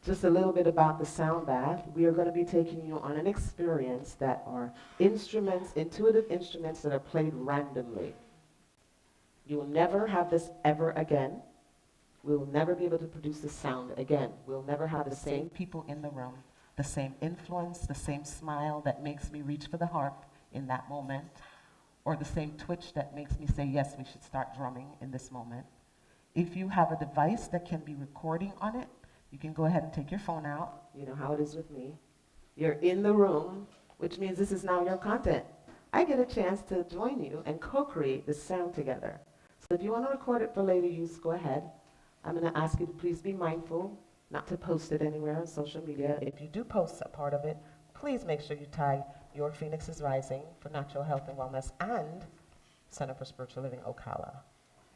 Just a little bit about the sound bath. We are going to be taking you on an experience that are instruments, intuitive instruments that are played randomly. You will never have this ever again. We will never be able to produce the sound again. We'll never have the same people in the room, the same influence, the same smile that makes me reach for the harp in that moment, or the same twitch that makes me say, yes, we should start drumming in this moment. If you have a device that can be recording on it, you can go ahead and take your phone out. You know how it is with me. You're in the room, which means this is now your content. I get a chance to join you and co-create this sound together. So if you want to record it for later use, go ahead. I'm going to ask you to please be mindful not to post it anywhere on social media. If you do post a part of it, please make sure you tag Your Phoenix is Rising for Natural Health and Wellness and Center for Spiritual Living Ocala.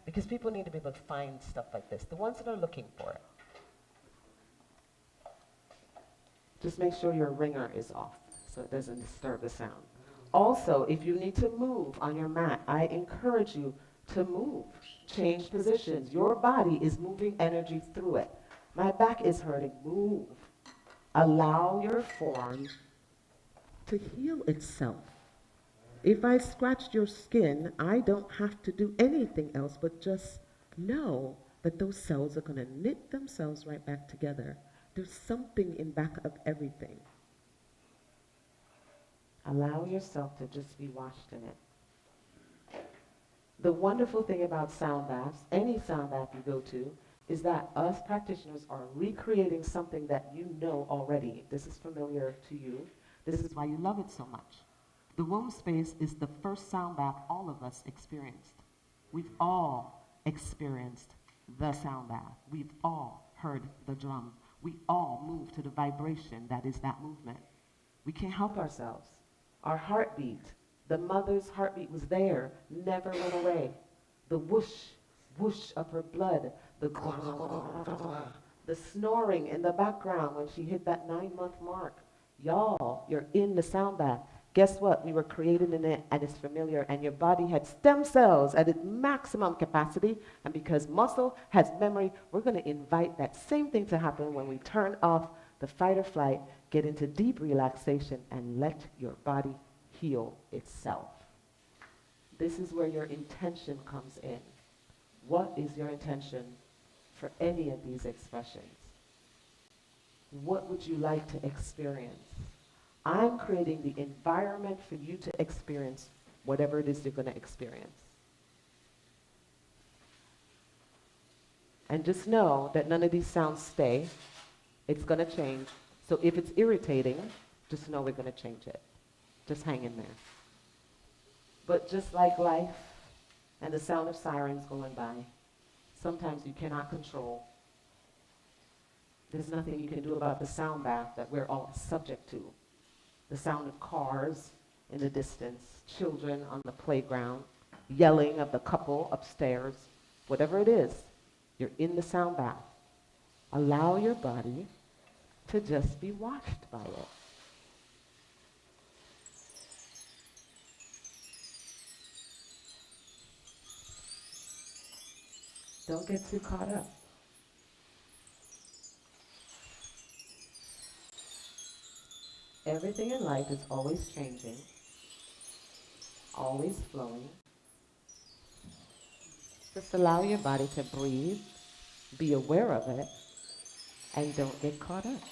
Because people need to be able to find stuff like this, the ones that are looking for it. Just make sure your ringer is off so it doesn't disturb the sound. Also, if you need to move on your mat, I encourage you to move, change positions. Your body is moving energy through it. My back is hurting. Move. Allow your form to heal itself. If I scratched your skin, I don't have to do anything else but just know that those cells are going to knit themselves right back together. There's something in back of everything. Allow yourself to just be washed in it. The wonderful thing about sound baths, any sound bath you go to, is that us practitioners are recreating something that you know already. This is familiar to you. This is why you love it so much. The womb space is the first sound bath all of us experienced. We've all experienced the sound bath. We've all heard the drum. We all move to the vibration that is that movement. We can't help ourselves. Our heartbeat, the mother's heartbeat was there, never went away. The whoosh, whoosh of her blood, the snoring in the background when she hit that 9-month mark. Y'all, you're in the sound bath. Guess what? We were created in it, and it's familiar, and your body had stem cells at its maximum capacity, and because muscle has memory, we're going to invite that same thing to happen when we turn off the fight or flight, get into deep relaxation, and let your body heal itself. This is where your intention comes in. What is your intention for any of these expressions? What would you like to experience? I'm creating the environment for you to experience whatever it is you're going to experience. And just know that none of these sounds stay. It's going to change. So if it's irritating, just know we're going to change it. Just hang in there. But just like life and the sound of sirens going by, sometimes you cannot control. There's nothing you can do about the sound bath that we're all subject to. The sound of cars in the distance, children on the playground, yelling of the couple upstairs, whatever it is, you're in the sound bath. Allow your body to just be washed by it. Don't get too caught up. Everything in life is always changing, always flowing. Just allow your body to breathe, be aware of it, and don't get caught up.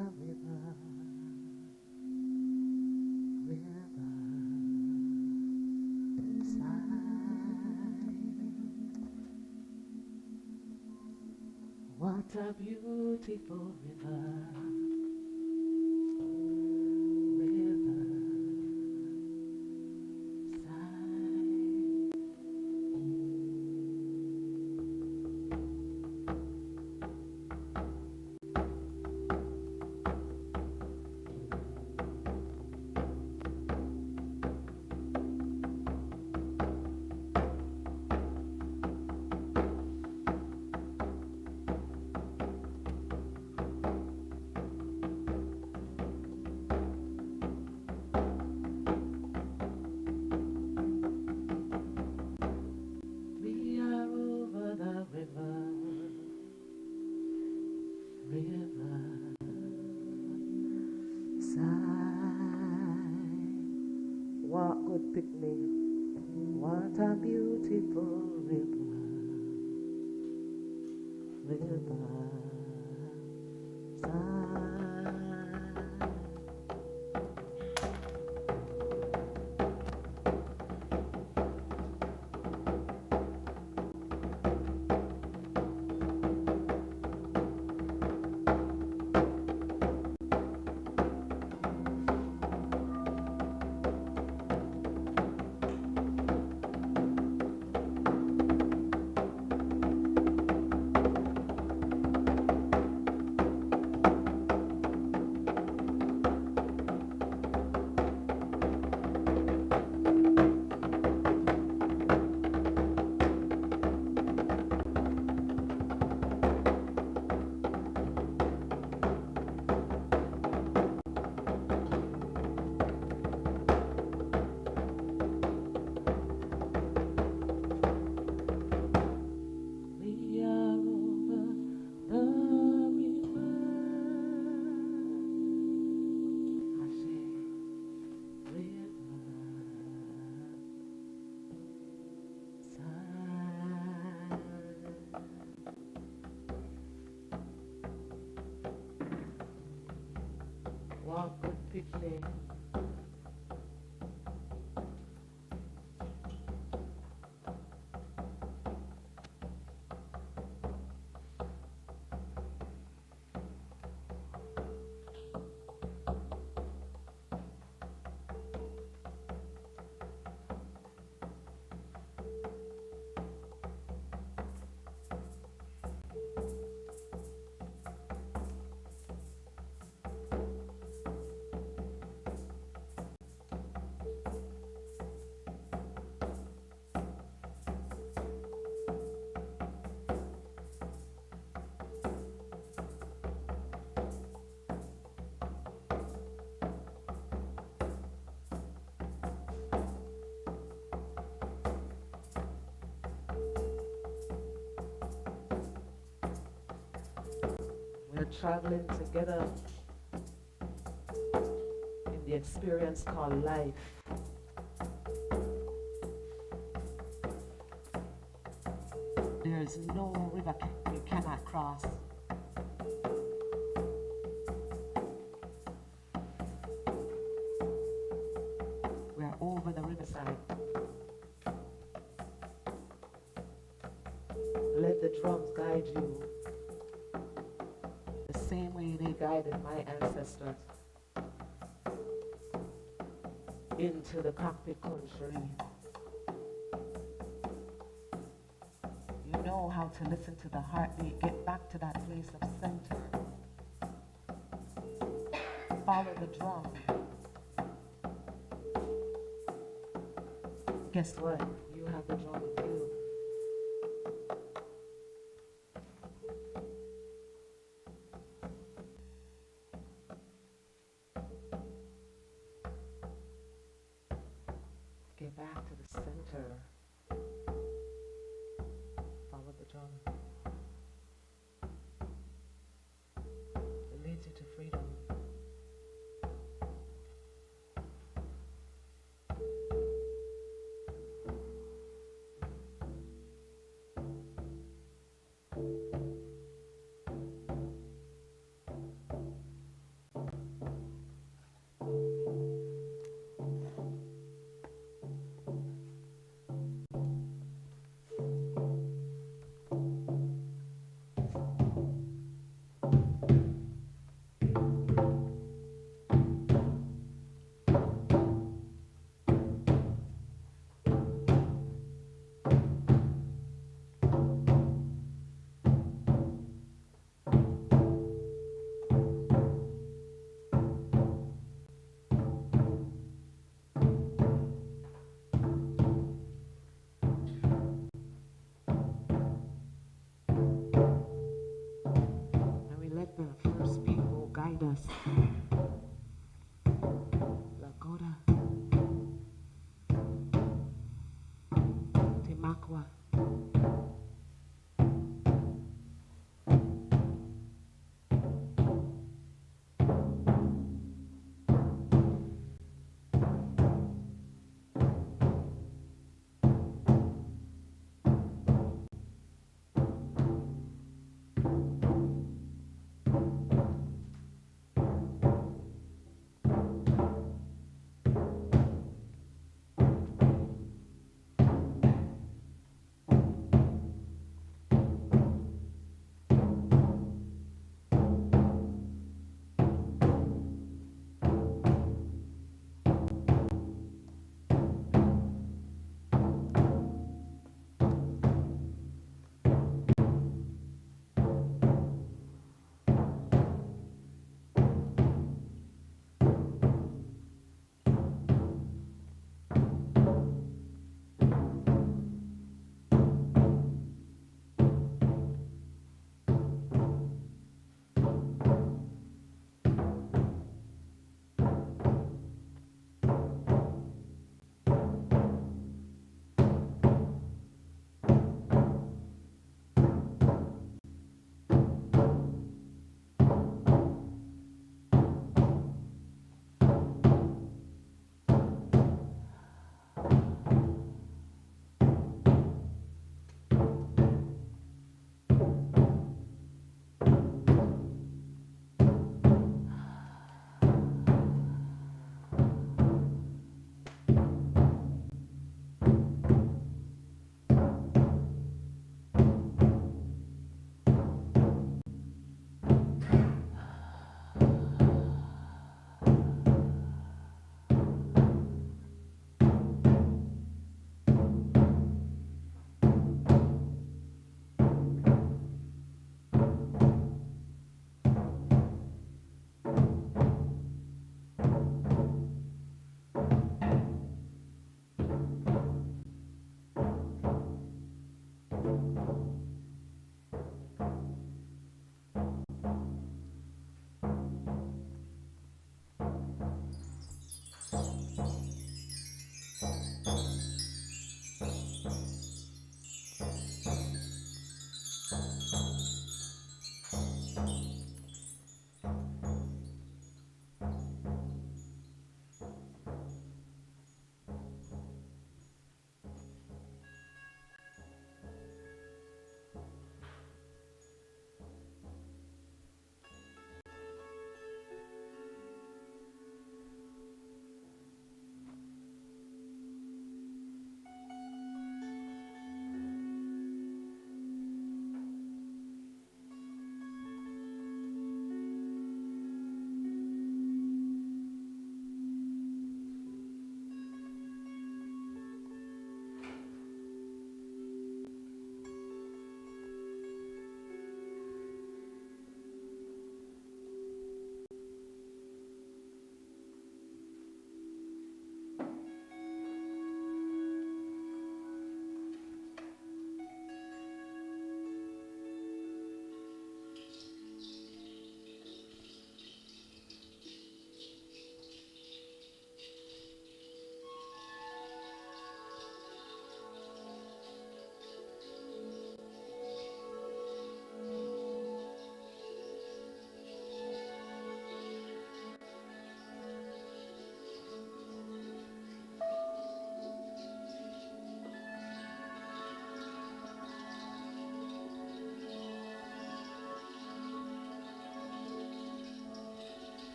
river, river side. What a beautiful river, river side. We are over the river, river side. What good picnic, what a beautiful river, river side. We are over the river. I say, river side. What good picnic. We're traveling together in the experience called life. There's no river you cannot cross. We're over the riverside. Let the drums guide you the same way they guided my ancestors into the cockpit country. You know how to listen to the heartbeat, get back to that place of center. Follow the drum. Guess what? You have the drum with you. Get back to the center. Follow the drum. It leads you to freedom.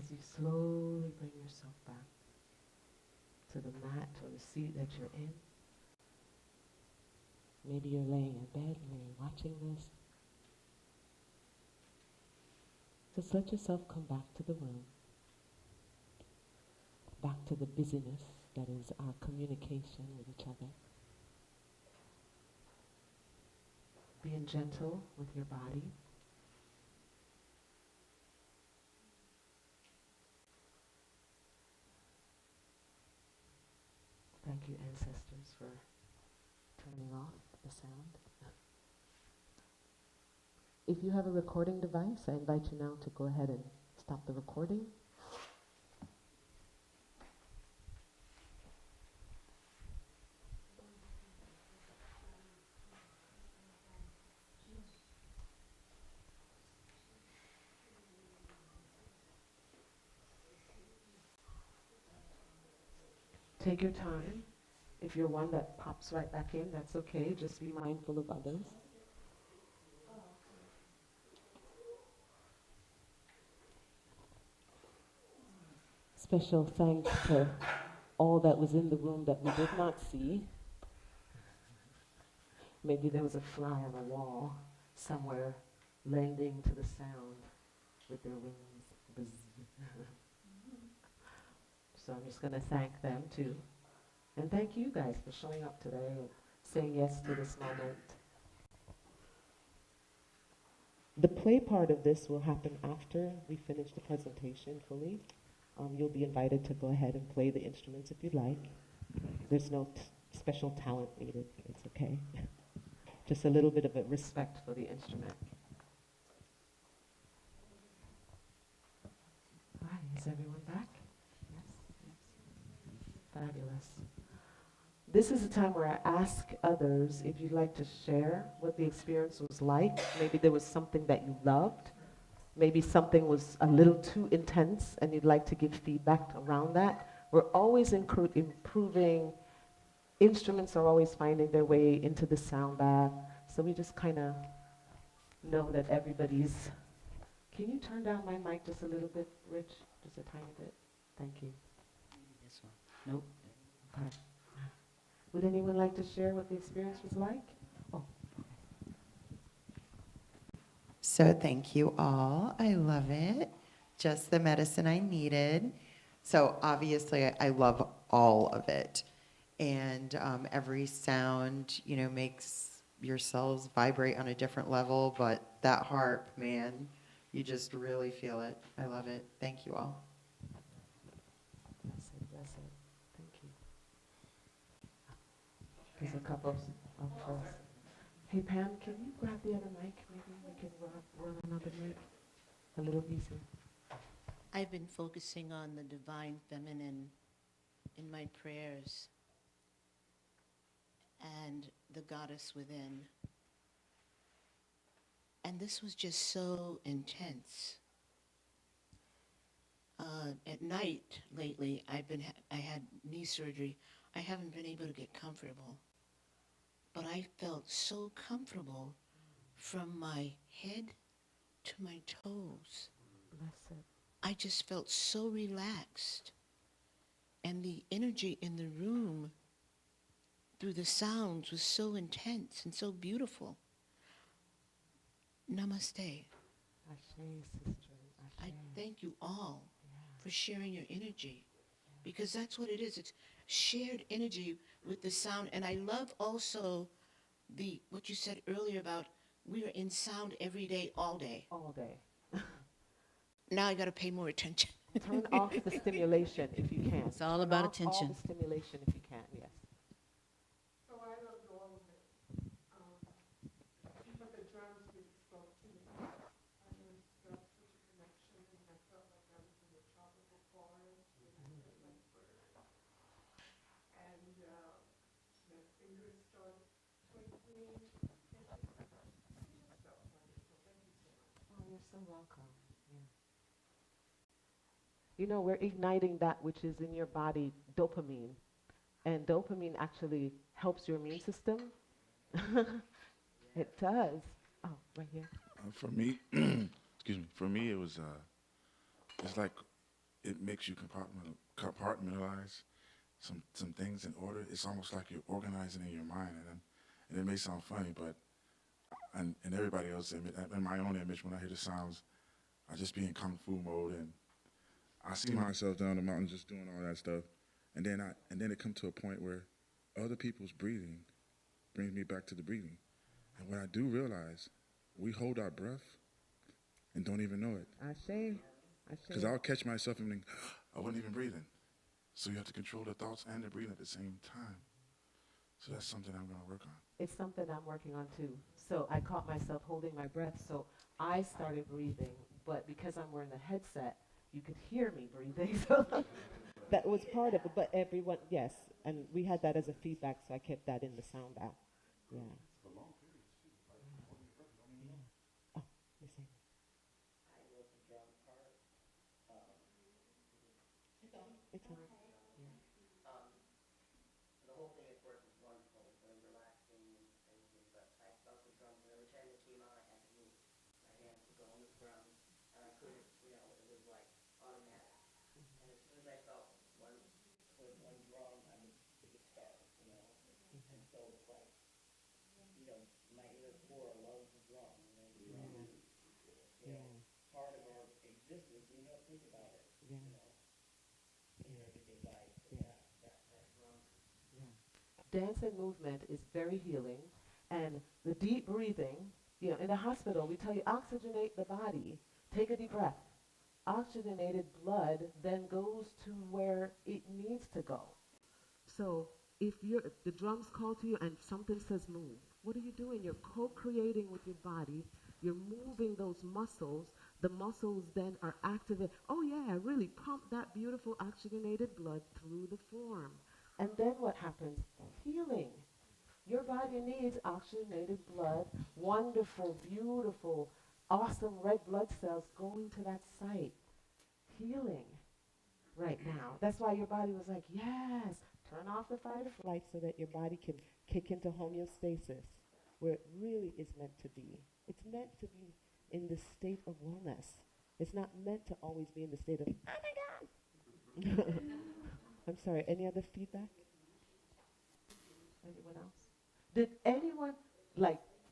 as you slowly bring yourself back to the mat or the seat that you're in. Maybe you're laying in bed and you're watching this. Just let yourself come back to the room, back to the busyness that is our communication with each other. Being gentle with your body. Thank you, ancestors, for turning off the sound. If you have a recording device, I invite you now to go ahead and stop the recording. Take your time. If you're one that pops right back in, that's okay. Just be mindful of others. Special thanks to all that was in the room that we did not see. Maybe there was a fly on a wall somewhere lending to the sound with their wings. Buzz. So I'm just going to thank them too. And thank you guys for showing up today and saying yes to this moment. The play part of this will happen after we finish the presentation fully. You'll be invited to go ahead and play the instruments if you'd like. There's no special talent needed. It's okay. Just a little bit of a respect for the instrument. Hi, is everyone back? Yes. Fabulous. This is a time where I ask others if you'd like to share what the experience was like. Maybe there was something that you loved. Maybe something was a little too intense and you'd like to give feedback around that. We're always improving. Instruments are always finding their way into the sound bath. So we just kind of know that everybody's... Can you turn down my mic just a little bit, Rich? Just a tiny bit? Thank you. This one. Nope. Okay. Would anyone like to share what the experience was like? Oh. So thank you all. I love it. Just the medicine I needed. So obviously I love all of it. And every sound, makes your cells vibrate on a different level. But that harp, man, you just really feel it. I love it. Thank you all. Bless it. Thank you. There's a couple of us. Hey, Pam, can you grab the other mic? Maybe we can run another mic. A little easier. I've been focusing on the divine feminine in my prayers and the goddess within. And this was just so intense. At night lately, I had knee surgery. I haven't been able to get comfortable. But I felt so comfortable from my head to my toes. Bless it. I just felt so relaxed. And the energy in the room through the sounds was so intense and so beautiful. Namaste. Ashe, sister. Ashe. I thank you all for sharing your energy, because that's what it is. It's shared energy with the sound. And I love also what you said earlier about we are in sound every day, all day. All day. Now I got to pay more attention. Turn off the stimulation if you can. It's all Turn about off attention. all the stimulation if you can, yes. So I loved all of it. But the drums really spoke to me. I just felt such a connection, and I felt like I was in a tropical forest with like birds. And my fingers started twinkling. It just felt wonderful. Thank you so much. Oh, you're so welcome. Yeah. We're igniting that which is in your body, dopamine. And dopamine actually helps your immune system. It does. Oh, right here. For me, excuse me. For me, it was it's like it makes you compartmentalize some things in order. It's almost like you're organizing in your mind, and it may sound funny, but in everybody else's image, in my own image, when I hear the sounds, I just be in kung fu mode, and I see myself down the mountain just doing all that stuff, and then it comes to a point where other people's breathing brings me back to the breathing, and when I do realize we hold our breath and don't even know it, because I'll catch myself and think, I wasn't even breathing. So you have to control the thoughts and the breathing at the same time. So that's something I'm going to work on. It's something I'm working on too. So I caught myself holding my breath, so I started breathing, but because I'm wearing the headset, you could hear me breathing. So that was part of it, but everyone, yes, and we had that as a feedback, so I kept that in the sound app. Yeah. Oh, you say. It's on. The whole thing at first was wonderful, very relaxing and everything, but I felt the drums, and every time they came out, I had to move. My hands would go on the drums, and I couldn't, it was like automatic. And as soon as I felt one drum, I would start, and so it's like, my inner core loves the drum, part of our existence, we don't think about it, in our everyday life, that drum. Dance and movement is very healing, and the deep breathing, in the hospital, we tell you oxygenate the body, take a deep breath. Oxygenated blood then goes to where it needs to go. So if the drums call to you and something says move, what are you doing? You're co-creating with your body. You're moving those muscles. The muscles then are activated. Oh yeah, really pump that beautiful oxygenated blood through the form. And then what happens? Healing. Your body needs oxygenated blood, wonderful, beautiful, awesome red blood cells going to that site. Healing right now. That's why your body was like, yes, turn off the fight or flight so that your body can kick into homeostasis, where it really is meant to be. It's meant to be in the state of wellness. It's not meant to always be in the state of, oh my God. I'm sorry, any other feedback? Anyone else? Did anyone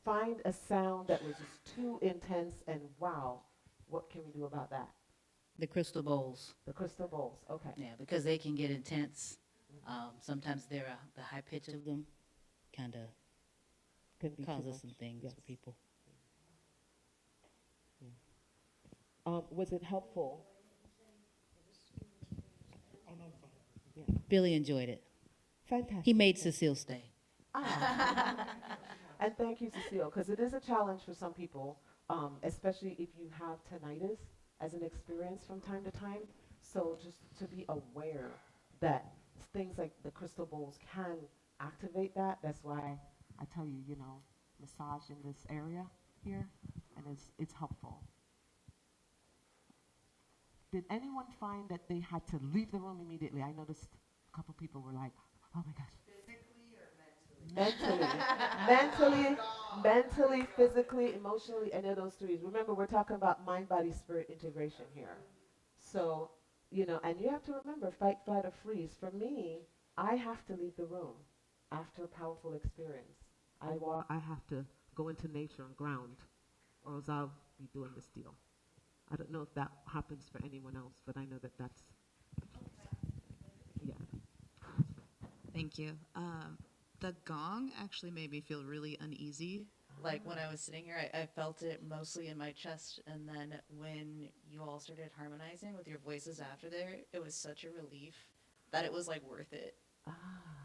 find a sound that was just too intense and wow, what can we do about that? The crystal bowls, The crystal bowls, okay. yeah, because they can get intense. Sometimes the high pitch of them kind of Can be too causes much. some things Yes. for people. Was it helpful? Billy enjoyed it. Fantastic. He made Cecile stay. And thank you, Cecile, because it is a challenge for some people, especially if you have tinnitus as an experience from time to time. So just to be aware that things like the crystal bowls can activate that. That's why I tell you, massage in this area here, and it's helpful. Did anyone find that they had to leave the room immediately? I noticed a couple people were like, oh my gosh. Mentally, physically, emotionally, any of those three. Remember, we're talking about mind, body, spirit integration here. So, and you have to remember, fight, flight, or freeze. For me, I have to leave the room after a powerful experience. I have to go into nature and ground, or else I'll be doing this deal. I don't know if that happens for anyone else, but I know that that's, yeah. Thank you. The gong actually made me feel really uneasy. Like when I was sitting here, I felt it mostly in my chest. And then when you all started harmonizing with your voices after there, it was such a relief that it was like worth it.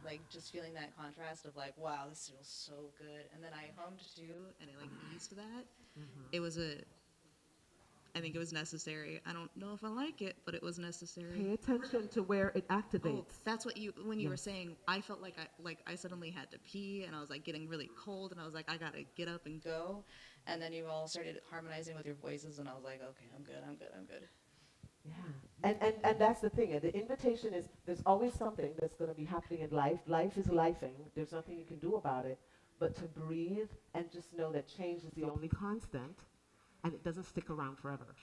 Like just feeling that contrast of like, wow, this feels so good. And then I hummed too, and it like eased that. It was I think it was necessary. I don't know if I like it, but it was necessary. Pay attention to where it activates. Oh, that's what when you were Yes. saying, I felt like I suddenly had to pee, and I was like getting really cold, and I was like, I gotta get up and go. And then you all started harmonizing with your voices, and I was like, okay, I'm good. Yeah, and that's the thing. The invitation is there's always something that's going to be happening in life. Life is lifing. There's nothing you can do about it. But to breathe and just know that change is the only constant, and it doesn't stick around forever.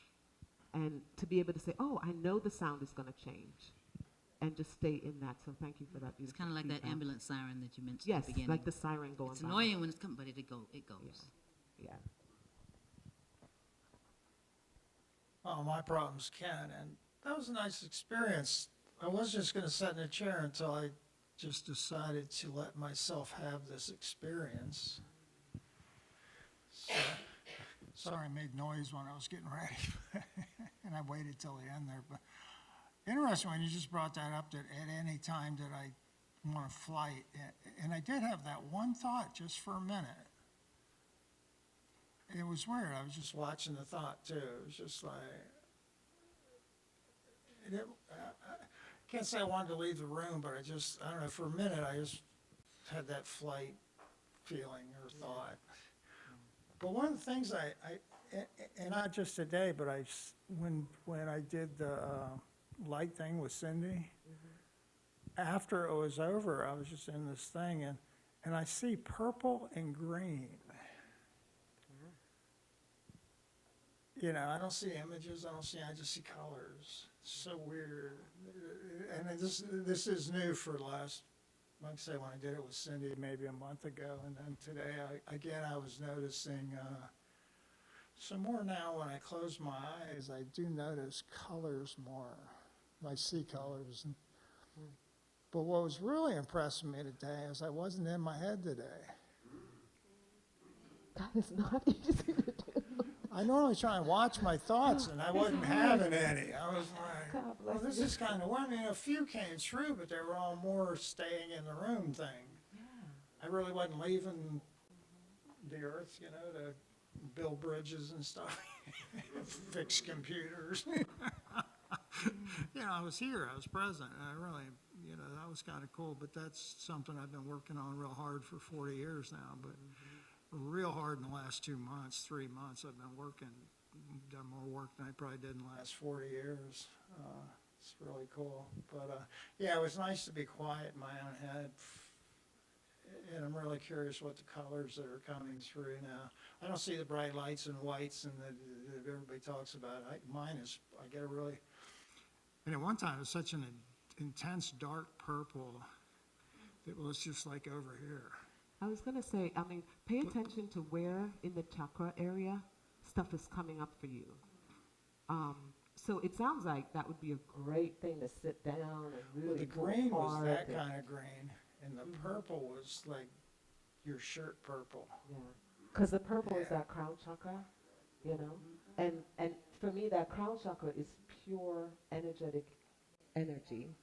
and to be able to say, oh, I know the sound is going to change, and just stay in that. So thank you for that It's beautiful kind of like that feedback. ambulance siren that you mentioned Yes, at the beginning. like the siren going It's by. annoying when it's coming, but it goes. Yeah. Oh, my problem's Ken, and that was a nice experience. I was just going to sit in a chair until I just decided to let myself have this experience. So, sorry I made noise when I was getting ready, and I waited till the end there. But interesting when you just brought that up, that at any time that I want to flight, and I did have that one thought just for a minute. It was weird. I was just watching the thought too. It was just like, I can't say I wanted to leave the room, but I don't know, for a minute, I just had that flight feeling or thought. But one of the things and not just today, but when I did the light thing with Cindy, after it was over, I was just in this thing, and I see purple and green. You know, I don't see images, I just see colors. It's so weird. And this is new for the last, like I say, when I did it with Cindy maybe a month ago, and then today, I was noticing some more now when I close my eyes, I do notice colors more. I see colors. But what was really impressing me today is I wasn't in my head today. That is not easy to do. I normally try and watch my thoughts, and I wasn't having any. I was like, God bless well, this you. is kind of, I mean, a few came true, but they were all more staying in the room thing. I really wasn't leaving the earth, you know, to build bridges and stuff, fix computers. You know, I was here, I was present, and I really, you know, that was kind of cool, but that's something I've been working on real hard for 40 years now, but real hard in the last 2 months, 3 months. I've been working, done more work than I probably did in the last 40 years. It's really cool. But yeah, it was nice to be quiet in my own head. And I'm really curious what the colors that are coming through now. I don't see the bright lights and whites and that everybody talks about. Mine is, I get a really, and at one time it was such an intense dark purple that was just like over here. I was going to say, I mean, pay attention to where in the chakra area stuff is coming up for you. So it sounds like that would be a Great thing to sit down and Well, really the go green was hard that and- kind of green, and the purple was like your shirt purple. Yeah, because the purple is Yeah. that crown chakra, you know, and for me that crown chakra is pure energetic energy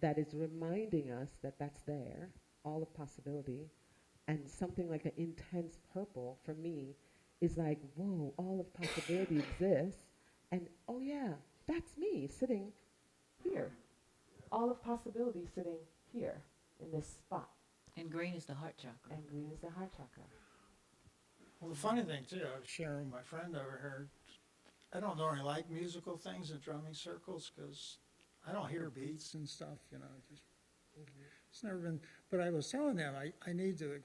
that is reminding us that that's there, all of possibility, and something like an intense purple for me is like, whoa, all of possibility exists, and oh yeah, that's me sitting here, all of possibility sitting here in this spot, And green is the heart chakra. and green is the heart chakra. Well, the funny thing too, I was sharing with my friend over here, I don't normally like musical things in drumming circles because I don't hear beats and stuff, you know, just, it's never been, but I was telling them I need to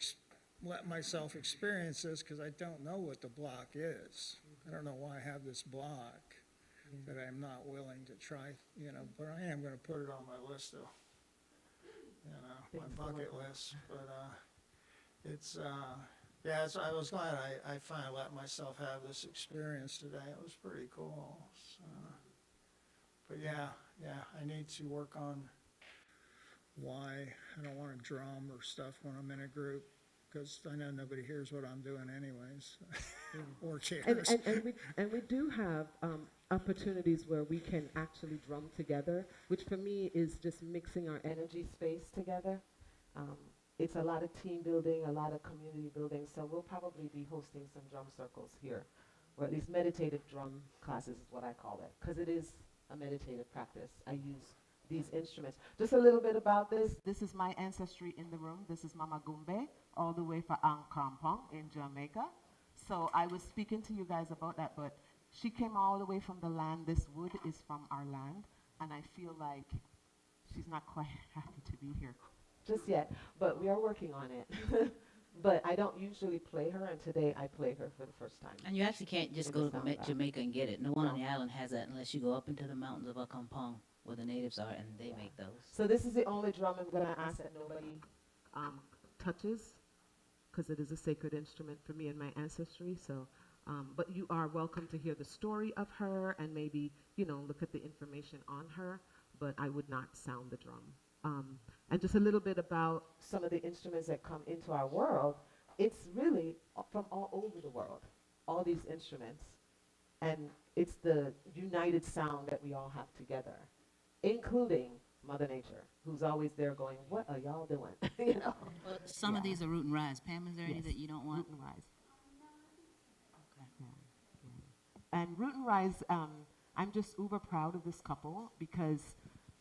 let myself experience this because I don't know what the block is. I don't know why I have this block that I'm not willing to try, you know, but I am going to put it on my list of, you know, Things my to bucket work on. list, but it's, yeah, so I was glad I finally let myself have this experience today. It was pretty cool. So, but yeah, I need to work on why I don't want to drum or stuff when I'm in a group because I know nobody hears what I'm doing anyways or cares. And we do have opportunities where we can actually drum together, which for me is just mixing our energy space together. It's a lot of team building, a lot of community building, so we'll probably be hosting some drum circles here, or at least meditative drum classes is what I call it, because it is a meditative practice. I use these instruments. Just a little bit about this. This is my ancestry in the room. This is Mama Gumbe, all the way from Ankampong in Jamaica. So I was speaking to you guys about that, but she came all the way from the land. This wood is from our land, and I feel like she's not quite happy to be here just yet, but we are working on it. But I don't usually play her, and today I play her for the first time. And you actually can't just It go does to sound bad. Jamaica and get it. No one on No. the island has that unless you go up into the mountains of Akampong, where the natives are, and they make those. So this is the only drum I'm going to ask that nobody touches, because it is a sacred instrument for me and my ancestry. So, but you are welcome to hear the story of her and maybe, look at the information on her, but I would not sound the drum. And just a little bit about some of the instruments that come into our world. It's really from all over the world, all these instruments. And it's the united sound that we all have together, including Mother Nature, who's always there going, what are y'all doing? Well, some of these are root and rise. Pam, is there any Yes. that you don't want? Root and Rise. And Root and Rise, I'm just uber proud of this couple because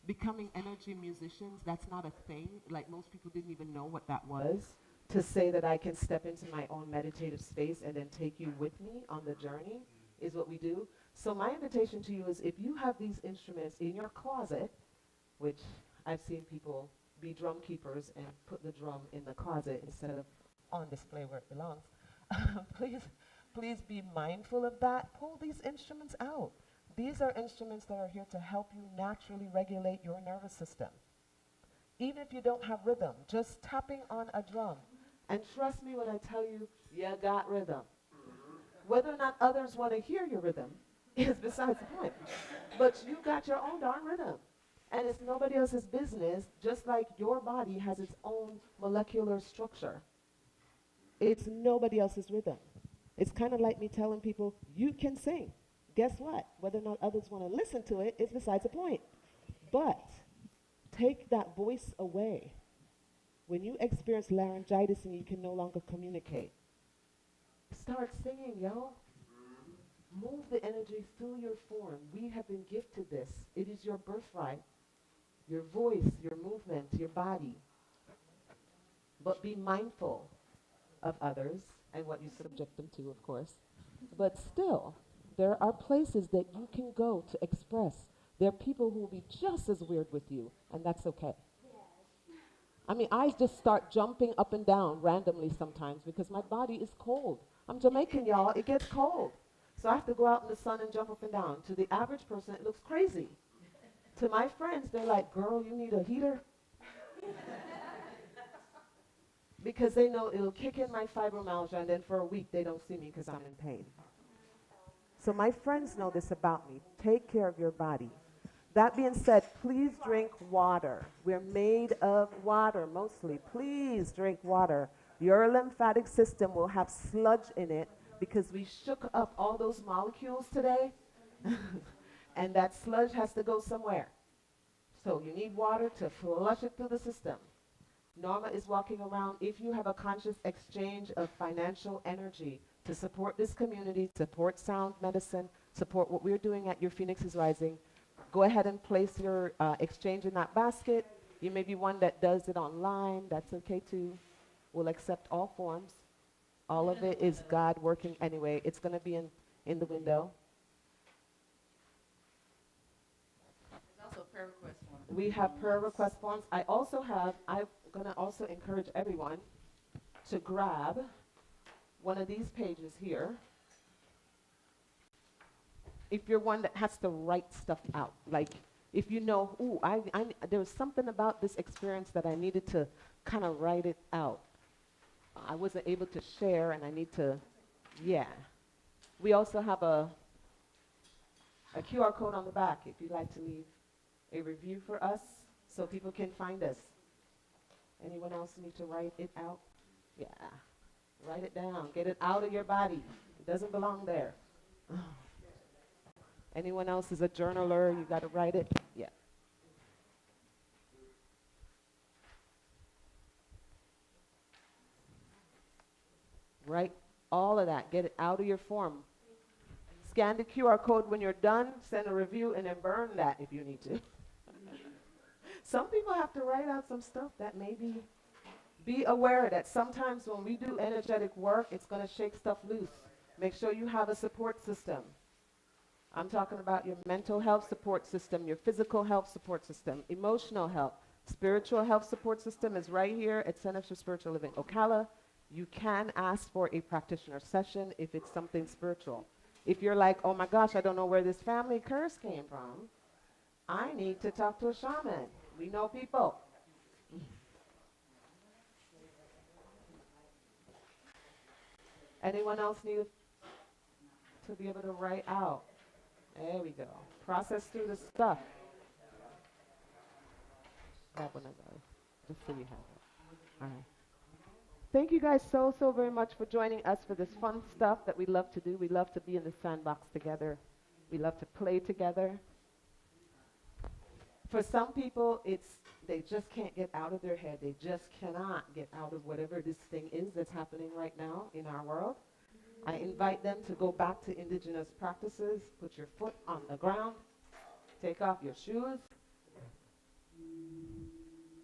becoming energy musicians, that's not a thing. Like most people didn't even know what that was. To say that I can step into my own meditative space and then take you with me on the journey is what we do. So my invitation to you is if you have these instruments in your closet, which I've seen people be drum keepers and put the drum in the closet instead of on display where it belongs, please be mindful of that. Pull these instruments out. These are instruments that are here to help you naturally regulate your nervous system. Even if you don't have rhythm, just tapping on a drum. And trust me when I tell you, you got rhythm. Whether or not others want to hear your rhythm is besides the point. But you got your own darn rhythm. And it's nobody else's business, just like your body has its own molecular structure. It's nobody else's rhythm. It's kind of like me telling people, you can sing. Guess what? Whether or not others want to listen to it is besides the point. But take that voice away. When you experience laryngitis and you can no longer communicate, start singing, yo. Move the energy through your form. We have been gifted this. It is your birthright. Your voice, your movement, your body. But be mindful of others and what you subject them to, of course. But still, there are places that you can go to express. There are people who will be just as weird with you, and that's okay. I mean, I just start jumping up and down randomly sometimes because my body is cold. I'm Jamaican, y'all. It gets cold. So I have to go out in the sun and jump up and down. To the average person, it looks crazy. To my friends, they're like, girl, you need a heater? Because they know it'll kick in my fibromyalgia, and then for a week, they don't see me because I'm in pain. So my friends know this about me. Take care of your body. That being said, please drink water. We're made of water mostly. Please drink water. Your lymphatic system will have sludge in it because we shook up all those molecules today. And that sludge has to go somewhere. So you need water to flush it through the system. Norma is walking around. If you have a conscious exchange of financial energy to support this community, support sound medicine, support what we're doing at Your Phoenix is Rising, go ahead and place your exchange in that basket. You may be one that does it online. That's okay too. We'll accept all forms. All of it is God working anyway. It's going to be in the window. There's also a prayer request form. We have prayer request forms. I'm going to also encourage everyone to grab one of these pages here. If you're one that has to write stuff out, like if you know, ooh, there was something about this experience that I needed to kind of write it out. I wasn't able to share and I need to, yeah. We also have a QR code on the back if you'd like to leave a review for us so people can find us. Anyone else need to write it out? Yeah. Write it down. Get it out of your body. It doesn't belong there. Anyone else is a journaler? You got to write it? Yeah. Write all of that. Get it out of your form. Scan the QR code when you're done. Send a review and then burn that if you need to. Some people have to write out some stuff that maybe be aware that sometimes when we do energetic work, it's going to shake stuff loose. Make sure you have a support system. I'm talking about your mental health support system, your physical health support system, emotional health, spiritual health support system is right here at Center for Spiritual Living Ocala. You can ask for a practitioner session if it's something spiritual. If you're like, oh my gosh, I don't know where this family curse came from, I need to talk to a shaman. We know people. Anyone else need to be able to write out? There we go. Process through the stuff. Grab one of those, just so you have it. All right. Thank you guys so very much for joining us for this fun stuff that we love to do. We love to be in the sandbox together. We love to play together. For some people, they just can't get out of their head. They just cannot get out of whatever this thing is that's happening right now in our world. I invite them to go back to indigenous practices. Put your foot on the ground. Take off your shoes.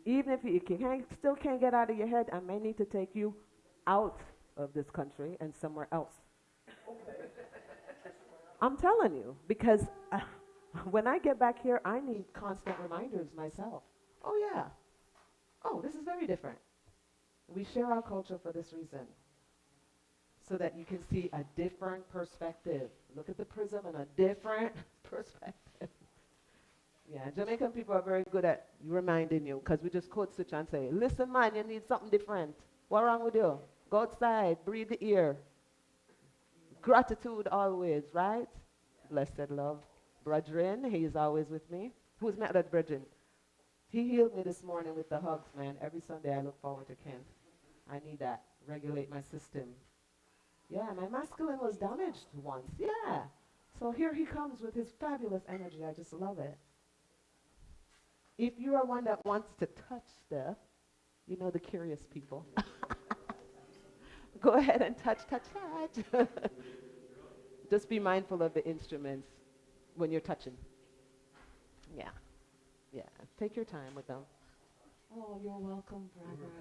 Even if you still can't get out of your head, I may need to take you out of this country and somewhere else. I'm telling you, because when I get back here, I need constant reminders myself. Oh yeah. Oh, this is very different. We share our culture for this reason, so that you can see a different perspective. Look at the prism in a different perspective. Yeah, Jamaican people are very good at reminding you, because we just code switch and say, listen man, you need something different. What wrong with you? Go outside, breathe the air. Gratitude always, right? Blessed love. Brethren, he is always with me. Who's met that brethren? He healed me this morning with the hugs, man. Every Sunday I look forward to Ken. I need that. Regulate my system. Yeah, my masculine was damaged once. Yeah. So here he comes with his fabulous energy. I just love it. If you are one that wants to touch stuff, you know the curious people. Go ahead and touch. Just be mindful of the instruments when you're touching. Yeah. Yeah. Take your time with them. Oh, you're welcome, brother.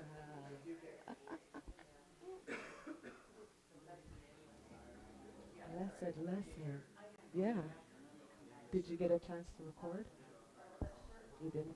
Blessed. Yeah. Did you get a chance to record? You didn't?